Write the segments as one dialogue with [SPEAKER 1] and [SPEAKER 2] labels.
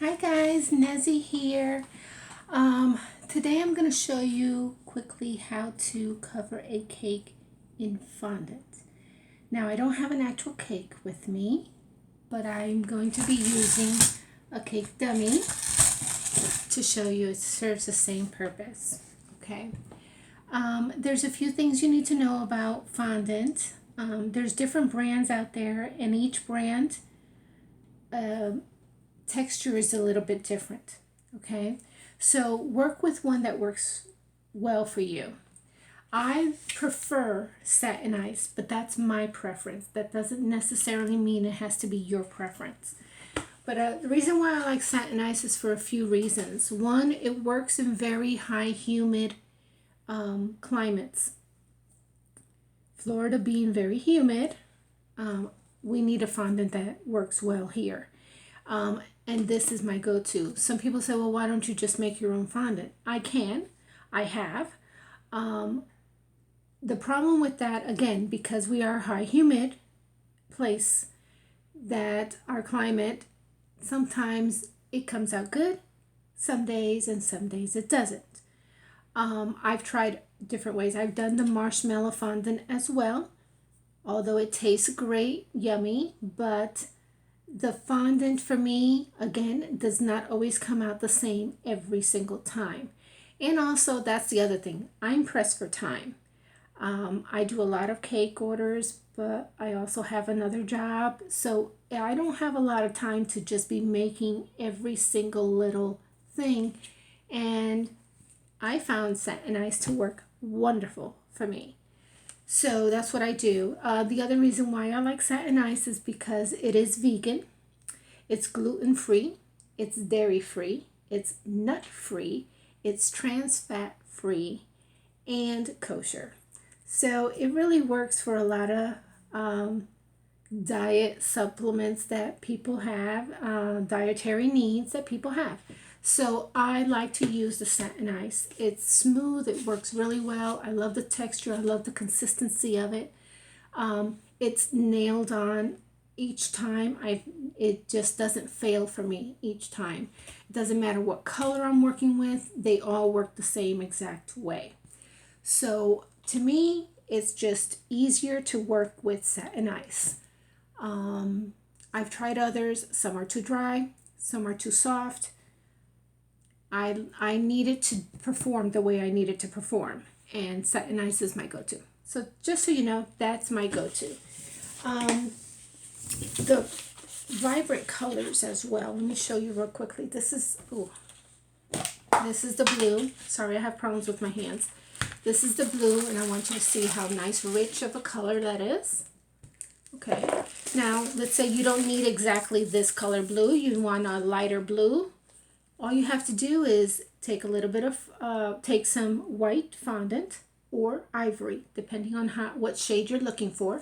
[SPEAKER 1] Hi guys, Nezzy here. Today I'm going to show you quickly how to cover a cake in fondant. Now I don't have an actual cake with me, but I'm going to be using a cake dummy to show you it serves the same purpose. Okay. There's a few things you need to know about fondant. There's different brands out there, and each brand texture is a little bit different. Okay, so work with one that works well for you. I prefer satin ice, but that's my preference. That doesn't necessarily mean it has to be your preference. But the reason why I like satin ice is for a few reasons. One, it works in very high humid climates. Florida being very humid, we need a fondant that works well here. And this is my go-to. Some people say, well, why don't you just make your own fondant? I can. I have. The problem with that, again, because we are a high humid place, that our climate, sometimes it comes out good some days and some days it doesn't. I've tried different ways. I've done the marshmallow fondant as well, although it tastes great, yummy, but the fondant for me, again, does not always come out the same every single time. And also, that's the other thing. I'm pressed for time. I do a lot of cake orders, but I also have another job. So I don't have a lot of time to just be making every single little thing. And I found satin ice to work wonderful for me. So that's what I do. The other reason why I like satin ice is because it is vegan, it's gluten-free, it's dairy-free, it's nut-free, it's trans fat-free, and kosher. So it really works for a lot of diet supplements that people have, dietary needs that people have. So I like to use the satin ice. It's smooth, it works really well. I love the texture, I love the consistency of it. It's nailed on each time. It just doesn't fail for me each time. It doesn't matter what color I'm working with, they all work the same exact way. So to me, it's just easier to work with satin ice. I've tried others. Some are too dry, some are too soft. I need it to perform the way I need it to perform, and satin ice is my go-to. So just so you know, that's my go-to. The vibrant colors as well. Let me show you real quickly. This is the blue. Sorry, I have problems with my hands. This is the blue, and I want you to see how nice, rich of a color that is. Okay. Now, let's say you don't need exactly this color blue. You want a lighter blue. All you have to do is take a little bit of, take some white fondant or ivory, depending on what shade you're looking for,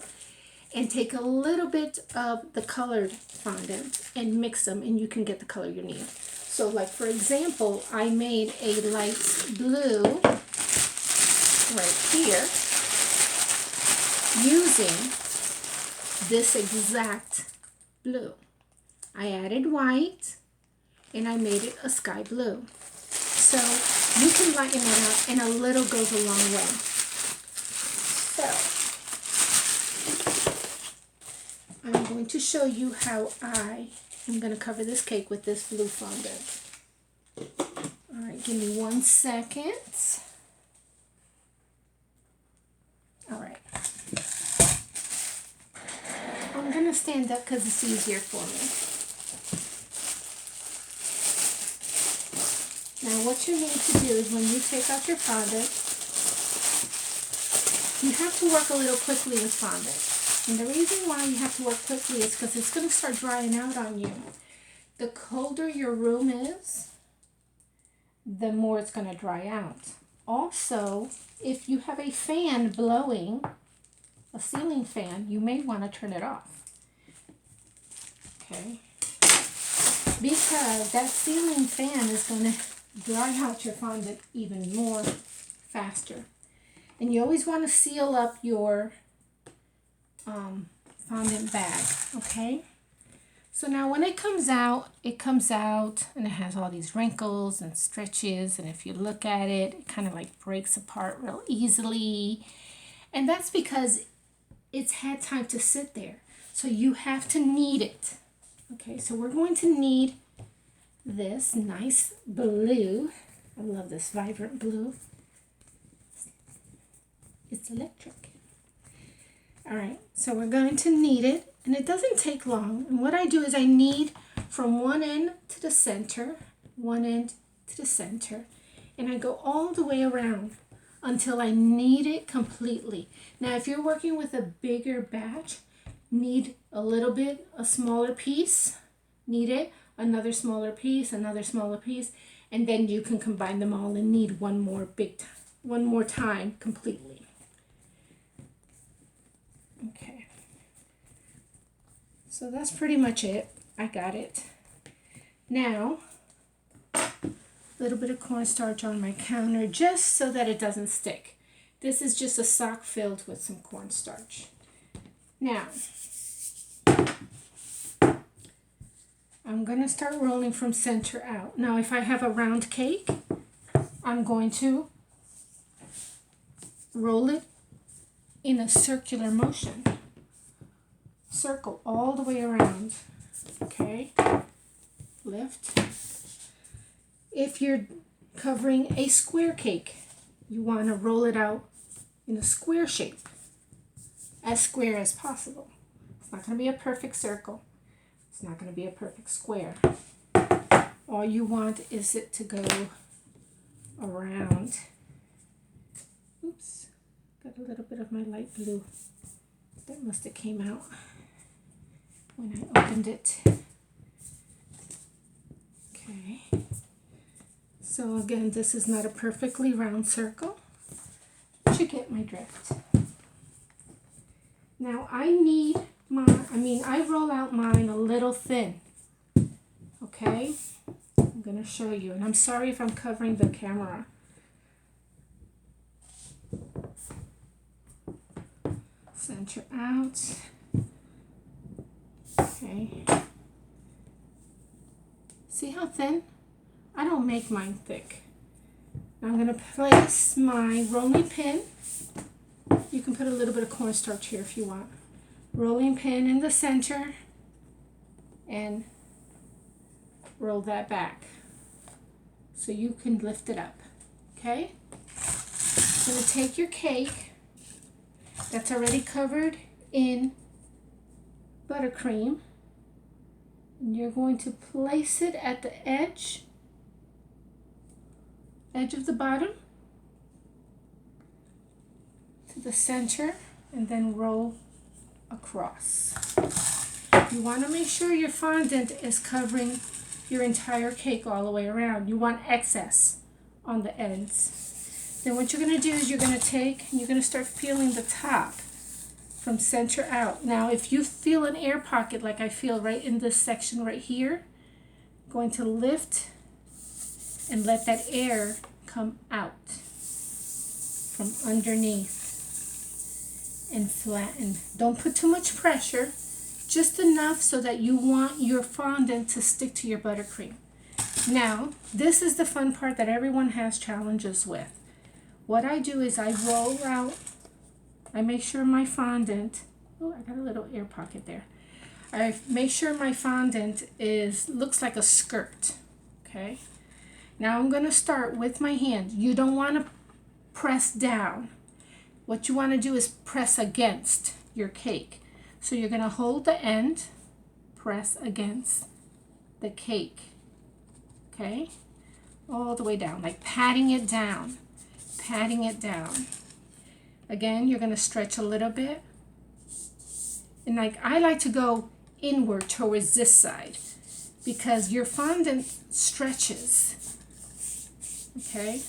[SPEAKER 1] and take a little bit of the colored fondant and mix them, and you can get the color you need. So like, for example, I made a light blue right here using this exact blue. I added white and I made it a sky blue. So you can lighten it up, and a little goes a long way. So I'm going to show you how I am going to cover this cake with this blue fondant. All right, give me 1 second. All right. I'm going to stand up because it's easier for me. Now what you need to do is, when you take out your fondant, you have to work a little quickly with fondant. And the reason why you have to work quickly is because it's going to start drying out on you. The colder your room is, the more it's going to dry out. Also, if you have a fan blowing, a ceiling fan, you may want to turn it off. Okay? Because that ceiling fan is going to dry out your fondant even more faster. And you always want to seal up your fondant bag, okay? So now when it comes out and it has all these wrinkles and stretches, and if you look at it, it kind of like breaks apart real easily. And that's because it's had time to sit there. So you have to knead it. Okay, so we're going to knead this nice blue. I love this vibrant blue. It's electric. All right, so we're going to knead it, and it doesn't take long. And what I do is I knead from one end to the center, one end to the center, and I go all the way around until I knead it completely. Now, if you're working with a bigger batch, knead a little bit, a smaller piece, knead it, another smaller piece, and then you can combine them all and knead one more time completely. Okay, so that's pretty much it. I got it. Now, a little bit of cornstarch on my counter just so that it doesn't stick. This is just a sock filled with some cornstarch. Now, I'm going to start rolling from center out. Now, if I have a round cake, I'm going to roll it in a circular motion. Circle all the way around. Okay? Lift. If you're covering a square cake, you want to roll it out in a square shape. As square as possible. It's not going to be a perfect circle. It's not going to be a perfect square. All you want is it to go around. Oops. Got a little bit of my light blue. That must have came out when I opened it. Okay. So again, this is not a perfectly round circle, but you get my drift. Now I roll out mine a little thin. Okay? I'm going to show you, and I'm sorry if I'm covering the camera. Center out. Okay. See how thin? I don't make mine thick. Now I'm going to place my rolling pin. You can put a little bit of cornstarch here if you want. Rolling pin in the center and roll that back so you can lift it up. Okay? You're going to take your cake that's already covered in buttercream, and you're going to place it at the edge of the bottom to the center, and then roll across. You want to make sure your fondant is covering your entire cake all the way around. You want excess on the ends. Then what you're going to do is you're going to take and you're going to start feeling the top from center out. Now, if you feel an air pocket like I feel right in this section right here, I'm going to lift and let that air come out from underneath and flatten. Don't put too much pressure, just enough so that you want your fondant to stick to your buttercream. Now, this is the fun part that everyone has challenges with. What I do is I roll out, I make sure my fondant, oh, I got a little air pocket there. I make sure my fondant looks like a skirt, okay? Now I'm going to start with my hand. You don't want to press down. What you want to do is press against your cake. So you're going to hold the end, press against the cake, okay? All the way down, like patting it down. Patting it down. Again, you're going to stretch a little bit. And I like to go inward towards this side because your fondant stretches. Okay?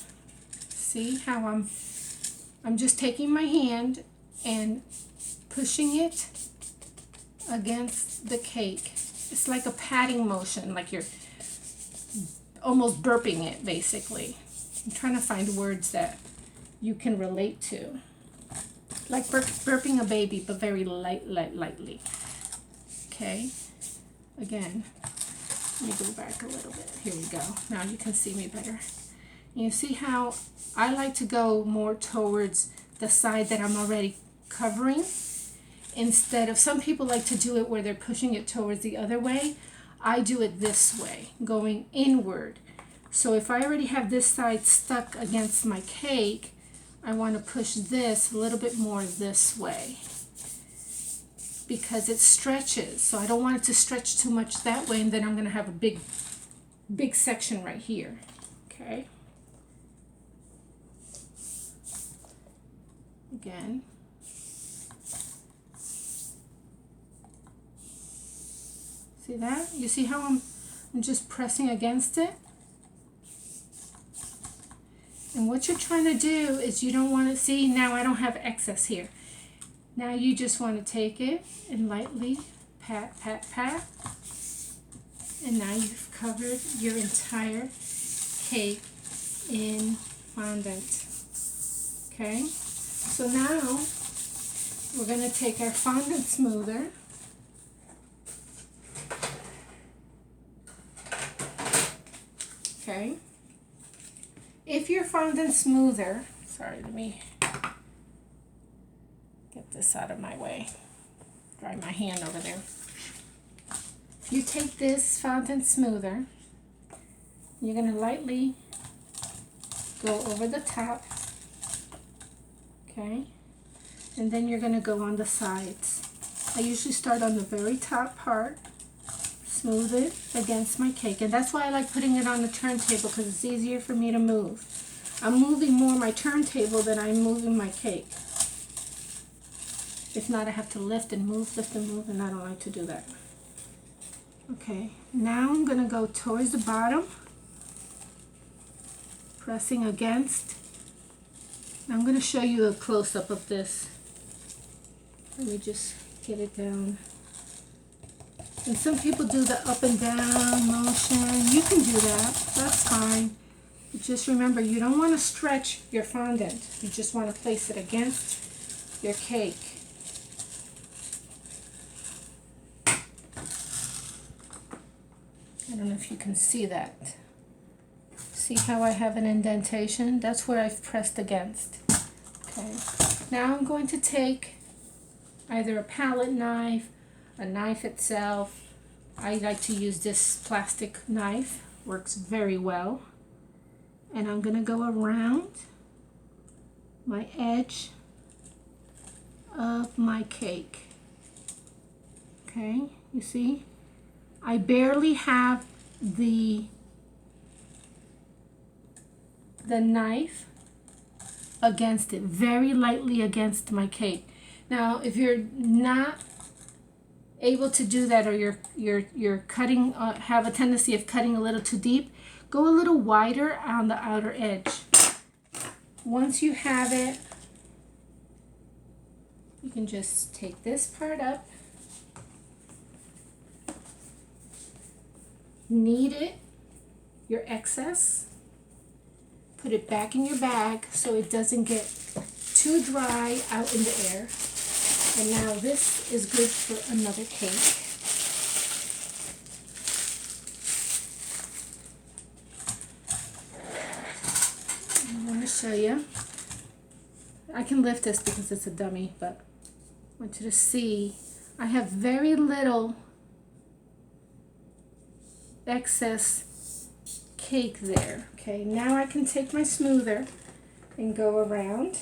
[SPEAKER 1] See how I'm just taking my hand and pushing it against the cake. It's like a patting motion, like you're almost burping it, basically. I'm trying to find words that you can relate to. Like burping a baby, but very lightly. Okay? again, let me go back a little bit. Here we go. Now you can see me better. You see how I like to go more towards the side that I'm already covering, instead of, some people like to do it where they're pushing it towards the other way. I do it this way, going inward. So if I already have this side stuck against my cake, I want to push this a little bit more this way, because it stretches. So I don't want it to stretch too much that way, and then I'm going to have a big section right here. Okay. Again. See that? You see how I'm just pressing against it? And what you're trying to do is, you don't want to see, now I don't have excess here. Now you just want to take it and lightly pat, pat, pat. And now you've covered your entire cake in fondant. Okay? So now we're going to take our fondant smoother. Okay? If your fondant smoother, sorry, let me get this out of my way. Dry my hand over there. If you take this fondant smoother, you're going to lightly go over the top. Okay? And then you're going to go on the sides. I usually start on the very top part, smooth it against my cake. And that's why I like putting it on the turntable, because it's easier for me to move. I'm moving more my turntable than I'm moving my cake. If not, I have to lift and move, and I don't like to do that. Okay, now I'm going to go towards the bottom, pressing against. I'm going to show you a close-up of this. Let me just get it down. And some people do the up and down motion. You can do that. That's fine. But just remember, you don't want to stretch your fondant. You just want to place it against your cake. I don't know if you can see that. See how I have an indentation? That's where I've pressed against. Okay. Now I'm going to take either a palette knife, a knife itself. I like to use this plastic knife. Works very well. And I'm going to go around my edge of my cake. Okay, you see? I barely have the knife against it, very lightly against my cake. Now, if you're not able to do that, or you're cutting, have a tendency of cutting a little too deep, go a little wider on the outer edge. Once you have it, you can just take this part up, knead it, your excess, put it back in your bag so it doesn't get too dry out in the air. And now this is good for another cake. I want to show you. I can lift this because it's a dummy, but I want you to see I have very little excess cake there. Okay, now I can take my smoother and go around.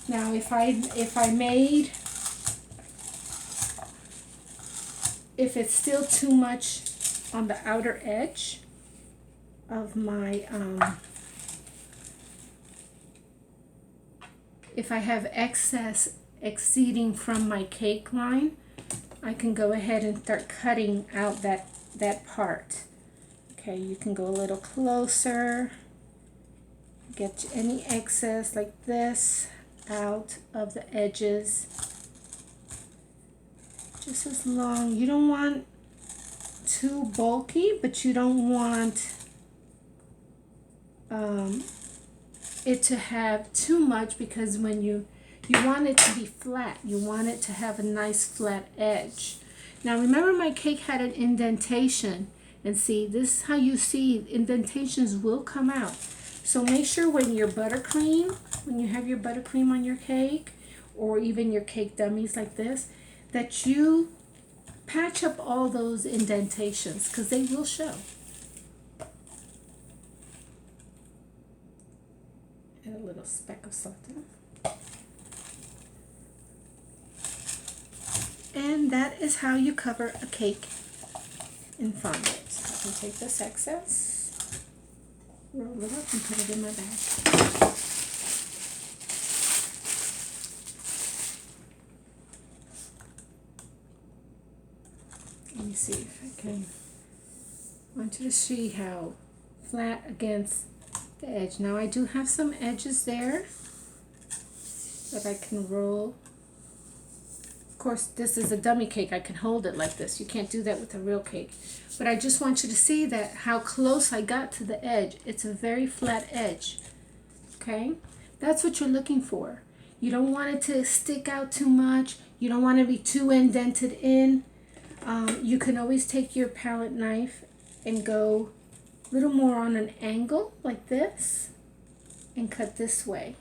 [SPEAKER 1] Now if it's still too much on the outer edge of my if I have excess exceeding from my cake line, I can go ahead and start cutting out that part. Okay, you can go a little closer, get any excess like this out of the edges, just as long. You don't want too bulky, but you don't want it to have too much, because when you want it to be flat, you want it to have a nice flat edge. Now remember, my cake had an indentation, and see, this is how you see indentations will come out. So make sure when you have your buttercream on your cake, or even your cake dummies like this, that you patch up all those indentations, because they will show. Add a little speck of salt in. And that is how you cover a cake in fondant. So I can take this excess, roll it up, and put it in my bag. Let me see if I can. I want you to see how flat against the edge. Now I do have some edges there that I can roll. Of course, this is a dummy cake. I can hold it like this. You can't do that with a real cake. But I just want you to see that how close I got to the edge. It's a very flat edge. Okay? That's what you're looking for. You don't want it to stick out too much. You don't want to be too indented in. You can always take your palette knife and go a little more on an angle like this and cut this way.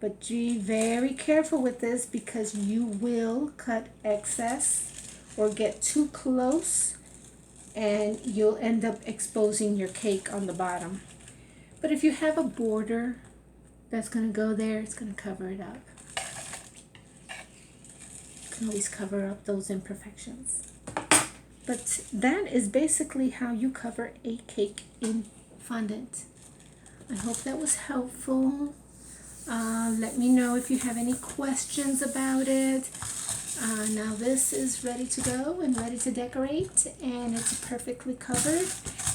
[SPEAKER 1] But be very careful with this, because you will cut excess or get too close and you'll end up exposing your cake on the bottom. But if you have a border that's going to go there, it's going to cover it up. You can always cover up those imperfections. But that is basically how you cover a cake in fondant. I hope that was helpful. Let me know if you have any questions about it. Now this is ready to go and ready to decorate, and it's perfectly covered.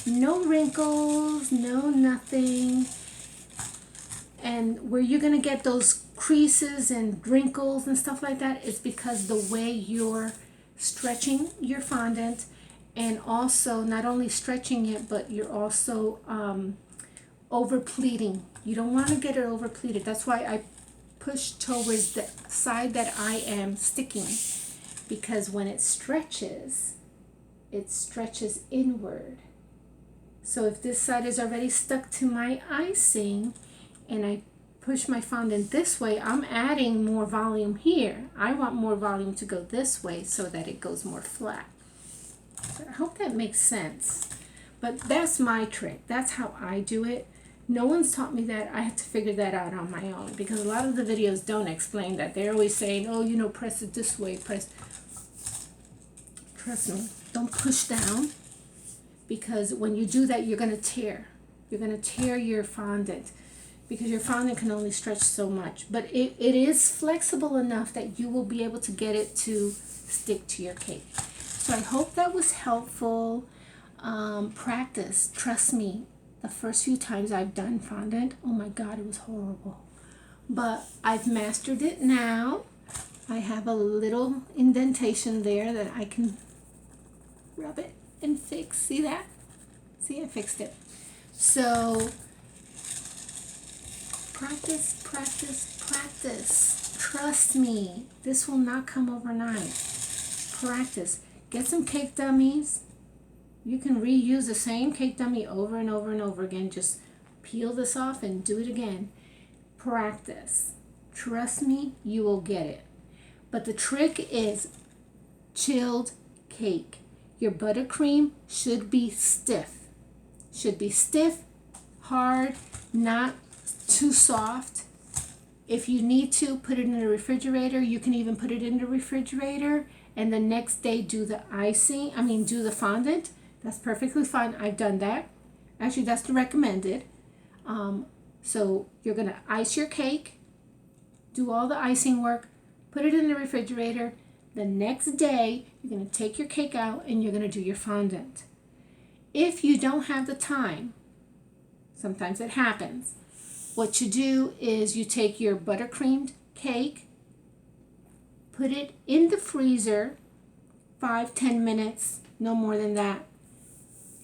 [SPEAKER 1] No wrinkles, no nothing. And where you're going to get those creases and wrinkles and stuff like that is because the way you're stretching your fondant, and also not only stretching it, but you're also over pleating. You don't want to get it over pleated. That's why I push towards the side that I am sticking, because when it stretches inward. So if this side is already stuck to my icing and I push my fondant this way, I'm adding more volume here. I want more volume to go this way so that it goes more flat. So I hope that makes sense. But that's my trick. That's how I do it. No one's taught me that. I had to figure that out on my own, because a lot of the videos don't explain that. They're always saying, oh, you know, press it this way, Trust me, don't push down, because when you do that, you're going to tear. You're going to tear your fondant, because your fondant can only stretch so much. But it is flexible enough that you will be able to get it to stick to your cake. So I hope that was helpful. Practice. Trust me. The first few times I've done fondant, oh my God, it was horrible. But I've mastered it now. I have a little indentation there that I can rub it and fix. See that? See, I fixed it. So practice, practice, practice. Trust me, this will not come overnight. Practice. Get some cake dummies. You can reuse the same cake dummy over and over and over again. Just peel this off and do it again. Practice. Trust me, you will get it. But the trick is chilled cake. Your buttercream should be stiff. Should be stiff, hard, not too soft. If you need to, put it in the refrigerator. You can even put it in the refrigerator and the next day do the do the fondant. That's perfectly fine. I've done that. Actually, that's the recommended. So you're going to ice your cake, do all the icing work, put it in the refrigerator. The next day, you're going to take your cake out and you're going to do your fondant. If you don't have the time, sometimes it happens, what you do is you take your buttercreamed cake, put it in the freezer 5-10 minutes, no more than that.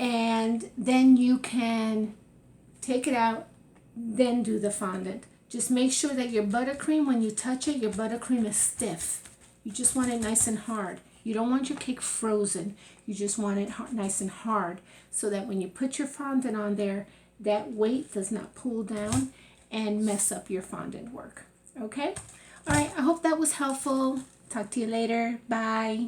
[SPEAKER 1] And then you can take it out, then do the fondant. Just make sure that your buttercream, when you touch it, your buttercream is stiff. You just want it nice and hard. You don't want your cake frozen. You just want it nice and hard so that when you put your fondant on there, that weight does not pull down and mess up your fondant work. Okay? All right, I hope that was helpful. Talk to you later. Bye.